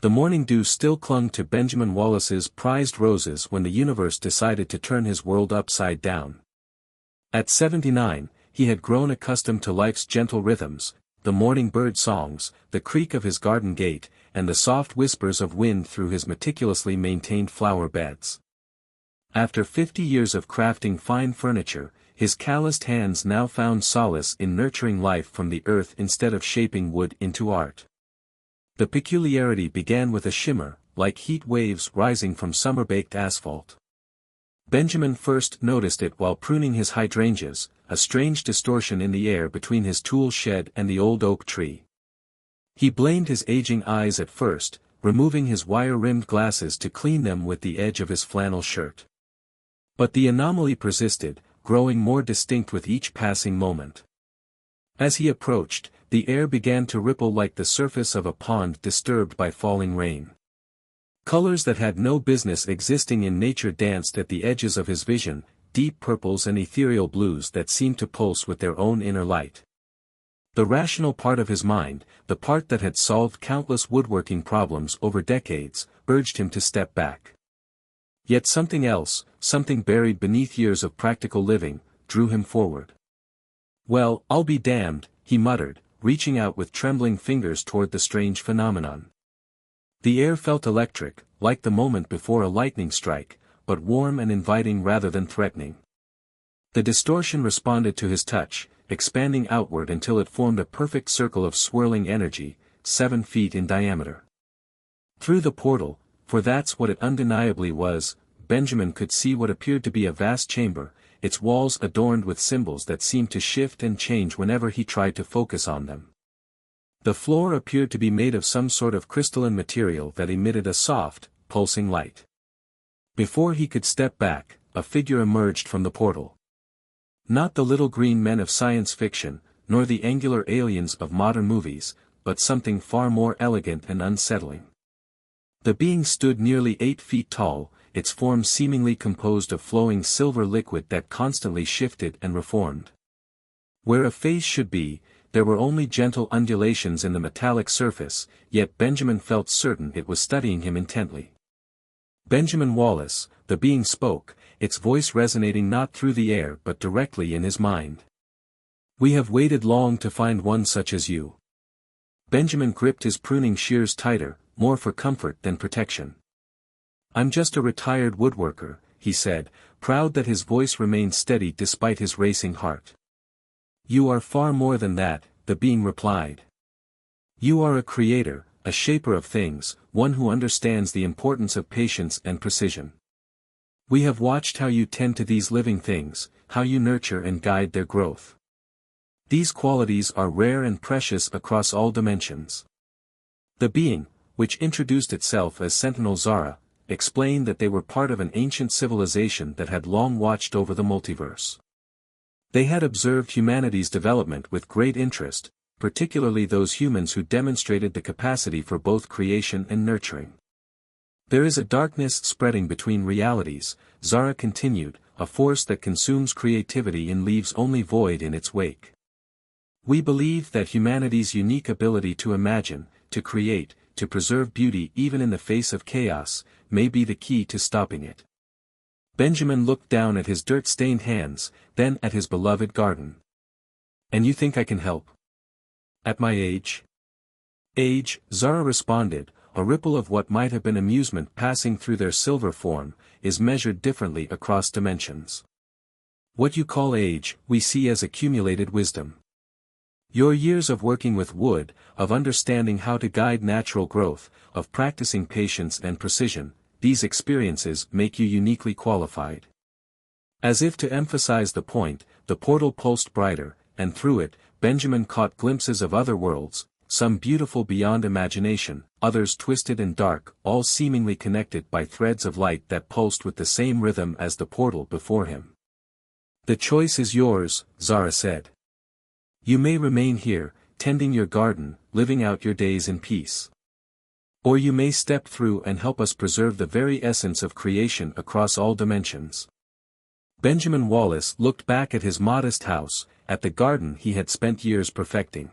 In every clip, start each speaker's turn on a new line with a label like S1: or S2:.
S1: The morning dew still clung to Benjamin Wallace's prized roses when the universe decided to turn his world upside down. At 79, he had grown accustomed to life's gentle rhythms, the morning bird songs, the creak of his garden gate, and the soft whispers of wind through his meticulously maintained flower beds. After 50 years of crafting fine furniture, his calloused hands now found solace in nurturing life from the earth instead of shaping wood into art. The peculiarity began with a shimmer, like heat waves rising from summer-baked asphalt. Benjamin first noticed it while pruning his hydrangeas, a strange distortion in the air between his tool shed and the old oak tree. He blamed his aging eyes at first, removing his wire-rimmed glasses to clean them with the edge of his flannel shirt. But the anomaly persisted, growing more distinct with each passing moment. As he approached, the air began to ripple like the surface of a pond disturbed by falling rain. Colors that had no business existing in nature danced at the edges of his vision, deep purples and ethereal blues that seemed to pulse with their own inner light. The rational part of his mind, the part that had solved countless woodworking problems over decades, urged him to step back. Yet something else, something buried beneath years of practical living, drew him forward. "Well, I'll be damned," he muttered, reaching out with trembling fingers toward the strange phenomenon. The air felt electric, like the moment before a lightning strike, but warm and inviting rather than threatening. The distortion responded to his touch, expanding outward until it formed a perfect circle of swirling energy, 7 feet in diameter. Through the portal, for that's what it undeniably was, Benjamin could see what appeared to be a vast chamber, its walls adorned with symbols that seemed to shift and change whenever he tried to focus on them. The floor appeared to be made of some sort of crystalline material that emitted a soft, pulsing light. Before he could step back, a figure emerged from the portal. Not the little green men of science fiction, nor the angular aliens of modern movies, but something far more elegant and unsettling. The being stood nearly 8 feet tall, its form seemingly composed of flowing silver liquid that constantly shifted and reformed. Where a face should be, there were only gentle undulations in the metallic surface, yet Benjamin felt certain it was studying him intently. Benjamin Wallace, the being spoke, its voice resonating not through the air but directly in his mind. "We have waited long to find one such as you." Benjamin gripped his pruning shears tighter, more for comfort than protection. "I'm just a retired woodworker," he said, proud that his voice remained steady despite his racing heart. "You are far more than that," the being replied. "You are a creator, a shaper of things, one who understands the importance of patience and precision. We have watched how you tend to these living things, how you nurture and guide their growth. These qualities are rare and precious across all dimensions." The being, which introduced itself as Sentinel Zara, explained that they were part of an ancient civilization that had long watched over the multiverse. They had observed humanity's development with great interest, particularly those humans who demonstrated the capacity for both creation and nurturing. "There is a darkness spreading between realities," Zara continued, "a force that consumes creativity and leaves only void in its wake. We believe that humanity's unique ability to imagine, to create, to preserve beauty even in the face of chaos, may be the key to stopping it." Benjamin looked down at his dirt-stained hands, then at his beloved garden. "And you think I can help? At my age?" "Age," Zara responded, a ripple of what might have been amusement passing through their silver form, "is measured differently across dimensions. What you call age, we see as accumulated wisdom. Your years of working with wood, of understanding how to guide natural growth, of practicing patience and precision, these experiences make you uniquely qualified." As if to emphasize the point, the portal pulsed brighter, and through it, Benjamin caught glimpses of other worlds, some beautiful beyond imagination, others twisted and dark, all seemingly connected by threads of light that pulsed with the same rhythm as the portal before him. "The choice is yours," Zara said. "You may remain here, tending your garden, living out your days in peace. Or you may step through and help us preserve the very essence of creation across all dimensions." Benjamin Wallace looked back at his modest house, at the garden he had spent years perfecting.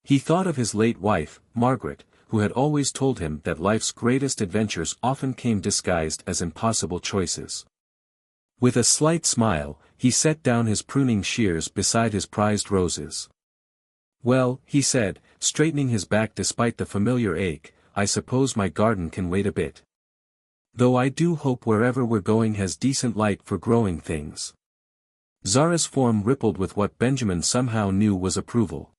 S1: He thought of his late wife, Margaret, who had always told him that life's greatest adventures often came disguised as impossible choices. With a slight smile, he set down his pruning shears beside his prized roses. "Well," he said, straightening his back despite the familiar ache, "I suppose my garden can wait a bit. Though I do hope wherever we're going has decent light for growing things." Zara's form rippled with what Benjamin somehow knew was approval.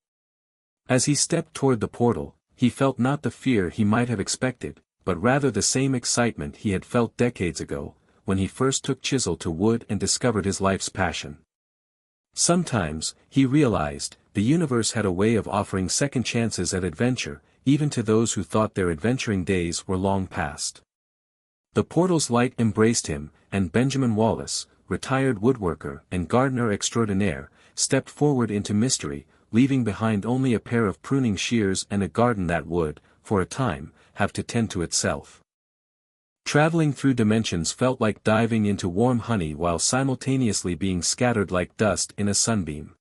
S1: As he stepped toward the portal, he felt not the fear he might have expected, but rather the same excitement he had felt decades ago, when he first took chisel to wood and discovered his life's passion. Sometimes, he realized, the universe had a way of offering second chances at adventure, even to those who thought their adventuring days were long past. The portal's light embraced him, and Benjamin Wallace, retired woodworker and gardener extraordinaire, stepped forward into mystery, leaving behind only a pair of pruning shears and a garden that would, for a time, have to tend to itself. Traveling through dimensions felt like diving into warm honey while simultaneously being scattered like dust in a sunbeam.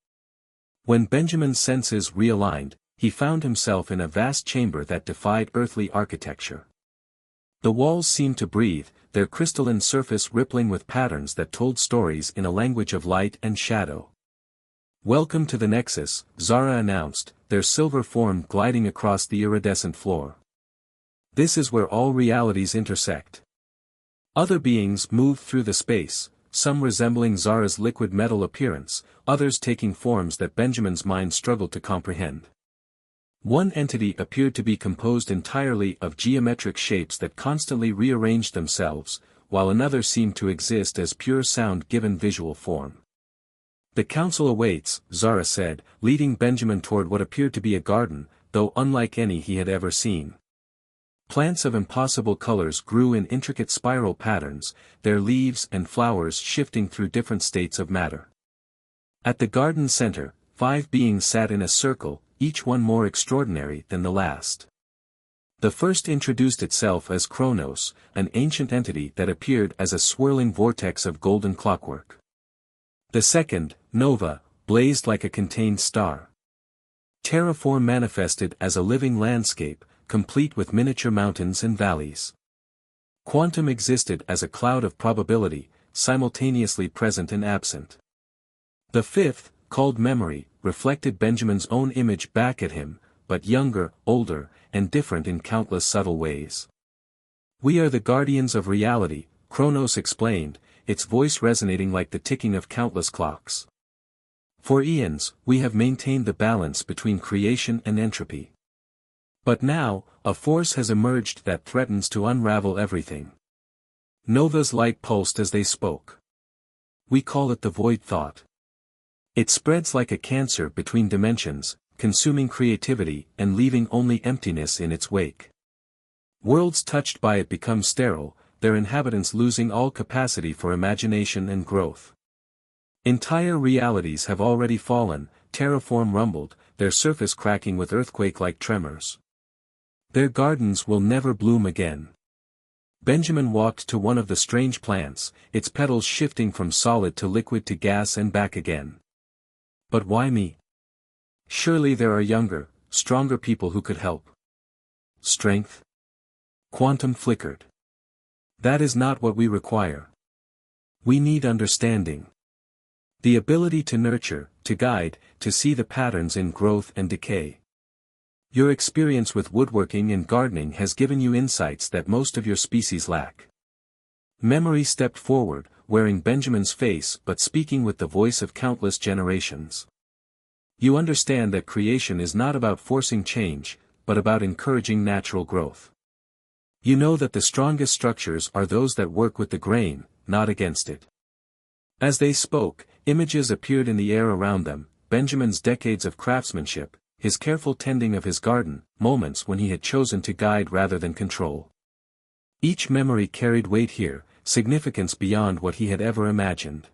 S1: When Benjamin's senses realigned, he found himself in a vast chamber that defied earthly architecture. The walls seemed to breathe, their crystalline surface rippling with patterns that told stories in a language of light and shadow. "Welcome to the Nexus," Zara announced, their silver form gliding across the iridescent floor. "This is where all realities intersect." Other beings moved through the space, some resembling Zara's liquid metal appearance, others taking forms that Benjamin's mind struggled to comprehend. One entity appeared to be composed entirely of geometric shapes that constantly rearranged themselves, while another seemed to exist as pure sound given visual form. "The council awaits," Zara said, leading Benjamin toward what appeared to be a garden, though unlike any he had ever seen. Plants of impossible colors grew in intricate spiral patterns, their leaves and flowers shifting through different states of matter. At the garden's center, 5 beings sat in a circle, each one more extraordinary than the last. The first introduced itself as Chronos, an ancient entity that appeared as a swirling vortex of golden clockwork. The second, Nova, blazed like a contained star. Terraform manifested as a living landscape, complete with miniature mountains and valleys. Quantum existed as a cloud of probability, simultaneously present and absent. The fifth, called Memory, reflected Benjamin's own image back at him, but younger, older, and different in countless subtle ways. "We are the guardians of reality," Chronos explained, its voice resonating like the ticking of countless clocks. "For eons, we have maintained the balance between creation and entropy. But now, a force has emerged that threatens to unravel everything." Nova's light pulsed as they spoke. "We call it the void thought. It spreads like a cancer between dimensions, consuming creativity and leaving only emptiness in its wake. Worlds touched by it become sterile, their inhabitants losing all capacity for imagination and growth. Entire realities have already fallen," Terraform rumbled, their surface cracking with earthquake-like tremors. "Their gardens will never bloom again." Benjamin walked to one of the strange plants, its petals shifting from solid to liquid to gas and back again. "But why me? Surely there are younger, stronger people who could help." "Strength?" Quantum flickered. "That is not what we require. We need understanding. The ability to nurture, to guide, to see the patterns in growth and decay. Your experience with woodworking and gardening has given you insights that most of your species lack." Memory stepped forward, wearing Benjamin's face but speaking with the voice of countless generations. "You understand that creation is not about forcing change, but about encouraging natural growth. You know that the strongest structures are those that work with the grain, not against it." As they spoke, images appeared in the air around them, Benjamin's decades of craftsmanship, his careful tending of his garden, moments when he had chosen to guide rather than control. Each memory carried weight here, significance beyond what he had ever imagined.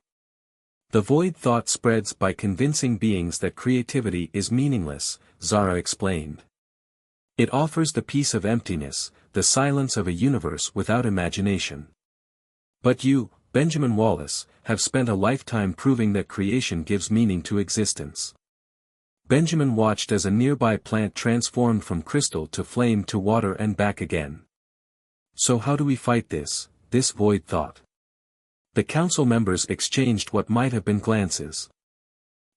S1: "The void thought spreads by convincing beings that creativity is meaningless," Zara explained. "It offers the peace of emptiness, the silence of a universe without imagination. But you, Benjamin Wallace, have spent a lifetime proving that creation gives meaning to existence. Benjamin watched as a nearby plant transformed from crystal to flame to water and back again. So how do we fight this void thought? The council members exchanged what might have been glances.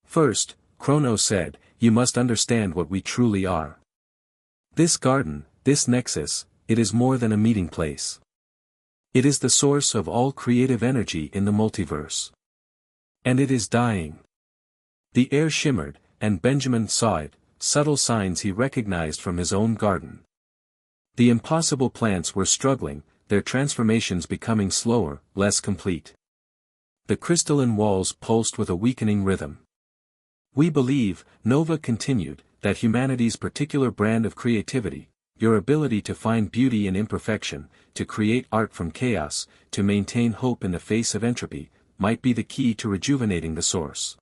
S1: First, Chrono said, "You must understand what we truly are. This garden, this nexus, it is more than a meeting place. It is the source of all creative energy in the multiverse. And it is dying." The air shimmered, and Benjamin saw it, subtle signs he recognized from his own garden. The impossible plants were struggling, their transformations becoming slower, less complete. The crystalline walls pulsed with a weakening rhythm. "We believe," Nova continued, "that humanity's particular brand of creativity, your ability to find beauty in imperfection, to create art from chaos, to maintain hope in the face of entropy, might be the key to rejuvenating the source."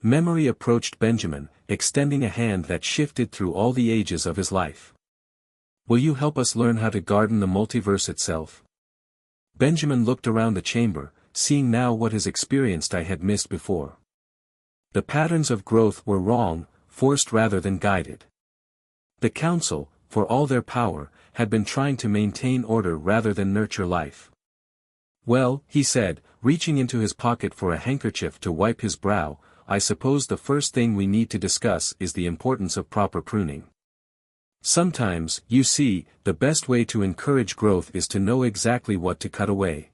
S1: Memory approached Benjamin, extending a hand that shifted through all the ages of his life. "Will you help us learn how to garden the multiverse itself?" Benjamin looked around the chamber, seeing now what his experienced eye had missed before. The patterns of growth were wrong, forced rather than guided. The council, for all their power, had been trying to maintain order rather than nurture life. "Well," he said, reaching into his pocket for a handkerchief to wipe his brow, "I suppose the first thing we need to discuss is the importance of proper pruning. Sometimes, you see, the best way to encourage growth is to know exactly what to cut away."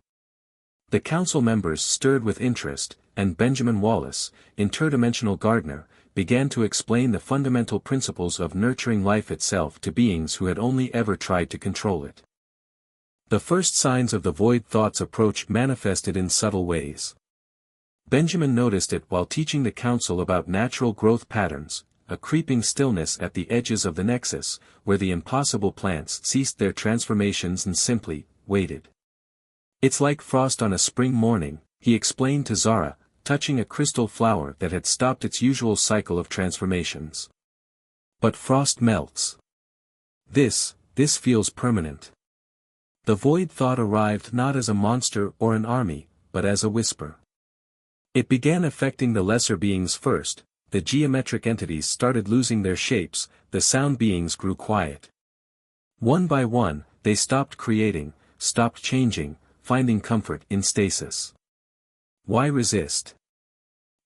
S1: The council members stirred with interest, and Benjamin Wallace, interdimensional gardener, began to explain the fundamental principles of nurturing life itself to beings who had only ever tried to control it. The first signs of the void thought's approach manifested in subtle ways. Benjamin noticed it while teaching the council about natural growth patterns, a creeping stillness at the edges of the nexus, where the impossible plants ceased their transformations and simply waited. "It's like frost on a spring morning," he explained to Zara, touching a crystal flower that had stopped its usual cycle of transformations. "But frost melts. This feels permanent." The void thought arrived not as a monster or an army, but as a whisper. It began affecting the lesser beings first. The geometric entities started losing their shapes, the sound beings grew quiet. One by one, they stopped creating, stopped changing, finding comfort in stasis. Why resist?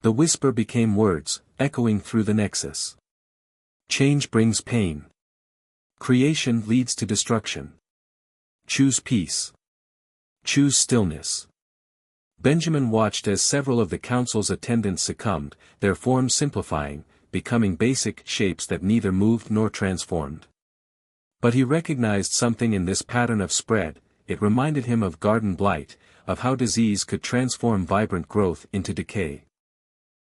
S1: The whisper became words, echoing through the nexus. Change brings pain. Creation leads to destruction. Choose peace. Choose stillness. Benjamin watched as several of the council's attendants succumbed, their forms simplifying, becoming basic shapes that neither moved nor transformed. But he recognized something in this pattern of spread. It reminded him of garden blight, of how disease could transform vibrant growth into decay.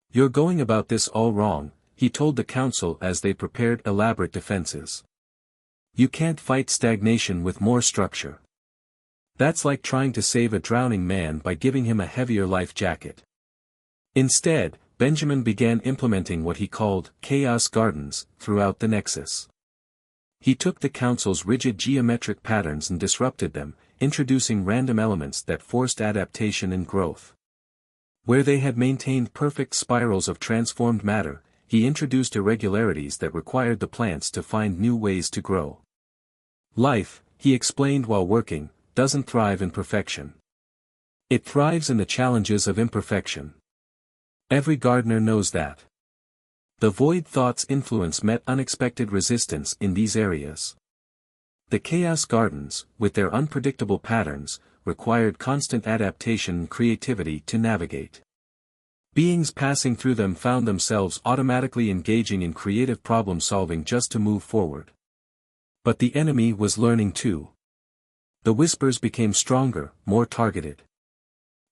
S1: "You're going about this all wrong," he told the council as they prepared elaborate defenses. "You can't fight stagnation with more structure. That's like trying to save a drowning man by giving him a heavier life jacket." Instead, Benjamin began implementing what he called chaos gardens throughout the nexus. He took the council's rigid geometric patterns and disrupted them, introducing random elements that forced adaptation and growth. Where they had maintained perfect spirals of transformed matter, he introduced irregularities that required the plants to find new ways to grow. "Life," he explained while working, "doesn't thrive in perfection. It thrives in the challenges of imperfection. Every gardener knows that." The void thought's influence met unexpected resistance in these areas. The chaos gardens, with their unpredictable patterns, required constant adaptation and creativity to navigate. Beings passing through them found themselves automatically engaging in creative problem-solving just to move forward. But the enemy was learning too. The whispers became stronger, more targeted.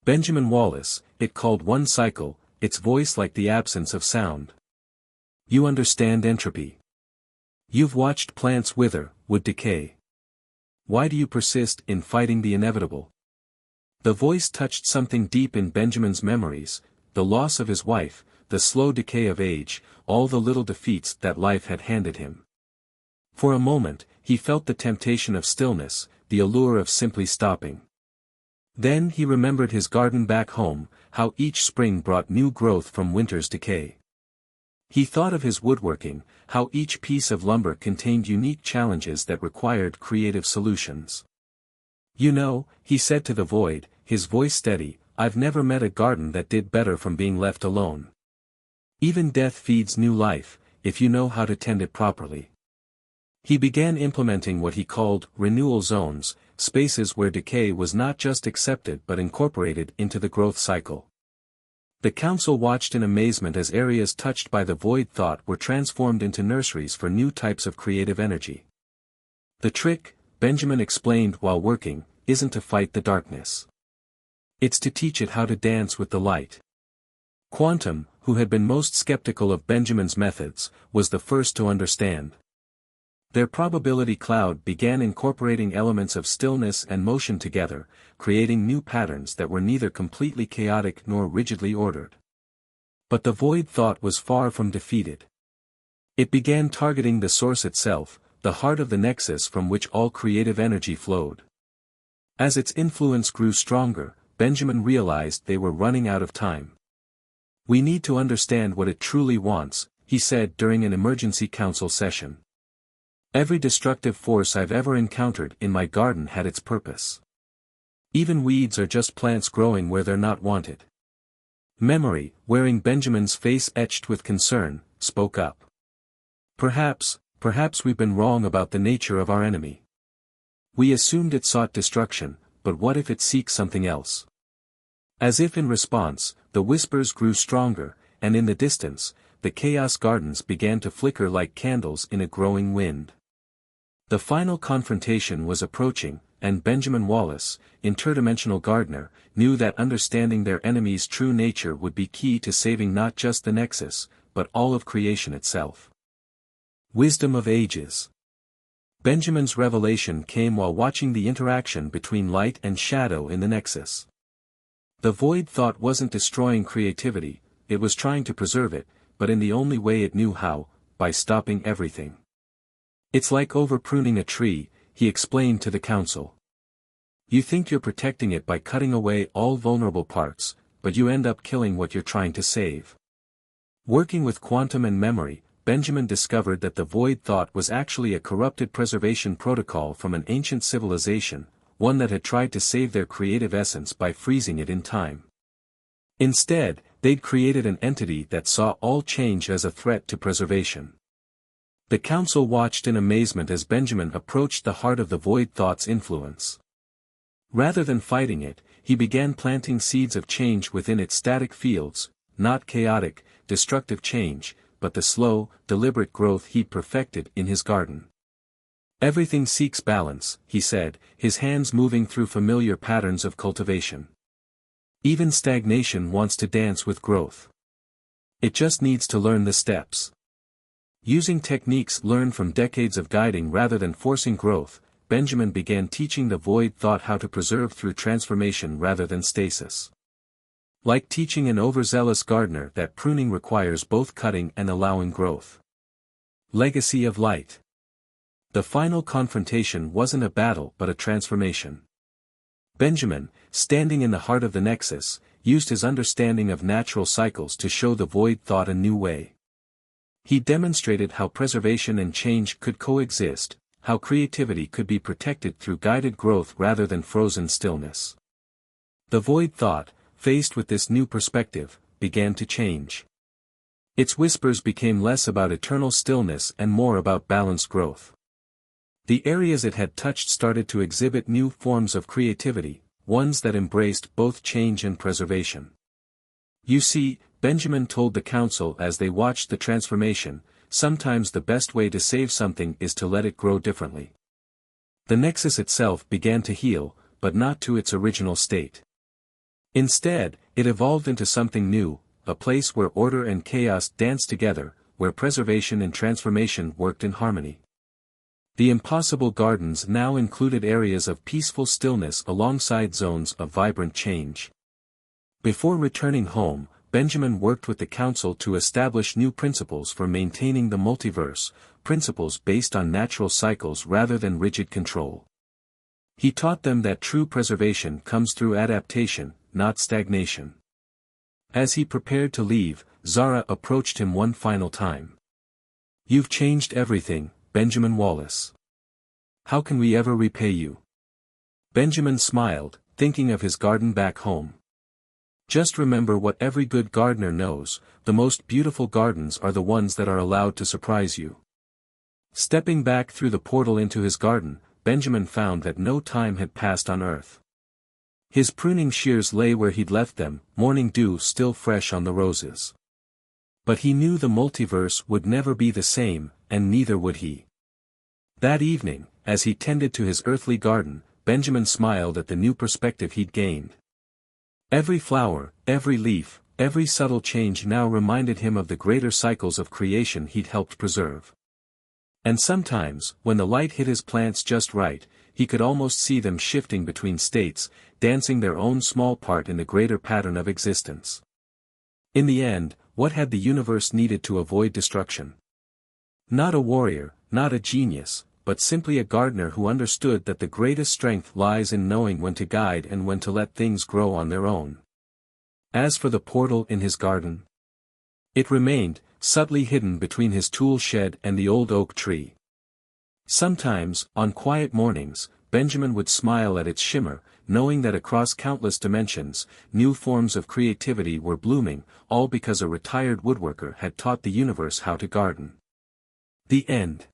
S1: Benjamin Wallace, it called one cycle, its voice like the absence of sound. "You understand entropy. You've watched plants wither, wood decay. Why do you persist in fighting the inevitable?" The voice touched something deep in Benjamin's memories, the loss of his wife, the slow decay of age, all the little defeats that life had handed him. For a moment, he felt the temptation of stillness, the allure of simply stopping. Then he remembered his garden back home, how each spring brought new growth from winter's decay. He thought of his woodworking, how each piece of lumber contained unique challenges that required creative solutions. "You know," he said to the void, his voice steady, "I've never met a garden that did better from being left alone. Even death feeds new life, if you know how to tend it properly." He began implementing what he called renewal zones, spaces where decay was not just accepted but incorporated into the growth cycle. The council watched in amazement as areas touched by the void thought were transformed into nurseries for new types of creative energy. "The trick," Benjamin explained while working, "isn't to fight the darkness. It's to teach it how to dance with the light." Quantum, who had been most skeptical of Benjamin's methods, was the first to understand. Their probability cloud began incorporating elements of stillness and motion together, creating new patterns that were neither completely chaotic nor rigidly ordered. But the void thought was far from defeated. It began targeting the source itself, the heart of the nexus from which all creative energy flowed. As its influence grew stronger, Benjamin realized they were running out of time. "We need to understand what it truly wants," he said during an emergency council session. "Every destructive force I've ever encountered in my garden had its purpose. Even weeds are just plants growing where they're not wanted." Memory, wearing Benjamin's face etched with concern, spoke up. Perhaps we've been wrong about the nature of our enemy. We assumed it sought destruction, but what if it seeks something else?" As if in response, the whispers grew stronger, and in the distance, the chaos gardens began to flicker like candles in a growing wind. The final confrontation was approaching, and Benjamin Wallace, interdimensional gardener, knew that understanding their enemy's true nature would be key to saving not just the Nexus, but all of creation itself. Wisdom of Ages. Benjamin's revelation came while watching the interaction between light and shadow in the Nexus. The void thought wasn't destroying creativity, it was trying to preserve it, but in the only way it knew how, by stopping everything. "It's like over-pruning a tree," he explained to the council. "You think you're protecting it by cutting away all vulnerable parts, but you end up killing what you're trying to save." Working with quantum and memory, Benjamin discovered that the void thought was actually a corrupted preservation protocol from an ancient civilization, one that had tried to save their creative essence by freezing it in time. Instead, they'd created an entity that saw all change as a threat to preservation. The council watched in amazement as Benjamin approached the heart of the void thought's influence. Rather than fighting it, he began planting seeds of change within its static fields, not chaotic, destructive change, but the slow, deliberate growth he'd perfected in his garden. "Everything seeks balance," he said, his hands moving through familiar patterns of cultivation. "Even stagnation wants to dance with growth. It just needs to learn the steps." Using techniques learned from decades of guiding rather than forcing growth, Benjamin began teaching the void thought how to preserve through transformation rather than stasis. Like teaching an overzealous gardener that pruning requires both cutting and allowing growth. Legacy of Light. The final confrontation wasn't a battle but a transformation. Benjamin, standing in the heart of the Nexus, used his understanding of natural cycles to show the void thought a new way. He demonstrated how preservation and change could coexist, how creativity could be protected through guided growth rather than frozen stillness. The void thought, faced with this new perspective, began to change. Its whispers became less about eternal stillness and more about balanced growth. The areas it had touched started to exhibit new forms of creativity, ones that embraced both change and preservation. "You see," Benjamin told the council as they watched the transformation, "sometimes the best way to save something is to let it grow differently." The Nexus itself began to heal, but not to its original state. Instead, it evolved into something new, a place where order and chaos danced together, where preservation and transformation worked in harmony. The impossible gardens now included areas of peaceful stillness alongside zones of vibrant change. Before returning home, Benjamin worked with the council to establish new principles for maintaining the multiverse, principles based on natural cycles rather than rigid control. He taught them that true preservation comes through adaptation, not stagnation. As he prepared to leave, Zara approached him one final time. "You've changed everything, Benjamin Wallace. How can we ever repay you?" Benjamin smiled, thinking of his garden back home. "Just remember what every good gardener knows, the most beautiful gardens are the ones that are allowed to surprise you." Stepping back through the portal into his garden, Benjamin found that no time had passed on Earth. His pruning shears lay where he'd left them, morning dew still fresh on the roses. But he knew the multiverse would never be the same, and neither would he. That evening, as he tended to his earthly garden, Benjamin smiled at the new perspective he'd gained. Every flower, every leaf, every subtle change now reminded him of the greater cycles of creation he'd helped preserve. And sometimes, when the light hit his plants just right, he could almost see them shifting between states, dancing their own small part in the greater pattern of existence. In the end, what had the universe needed to avoid destruction? Not a warrior, not a genius, but simply a gardener who understood that the greatest strength lies in knowing when to guide and when to let things grow on their own. As for the portal in his garden, it remained, subtly hidden between his tool shed and the old oak tree. Sometimes, on quiet mornings, Benjamin would smile at its shimmer, knowing that across countless dimensions, new forms of creativity were blooming, all because a retired woodworker had taught the universe how to garden. The end.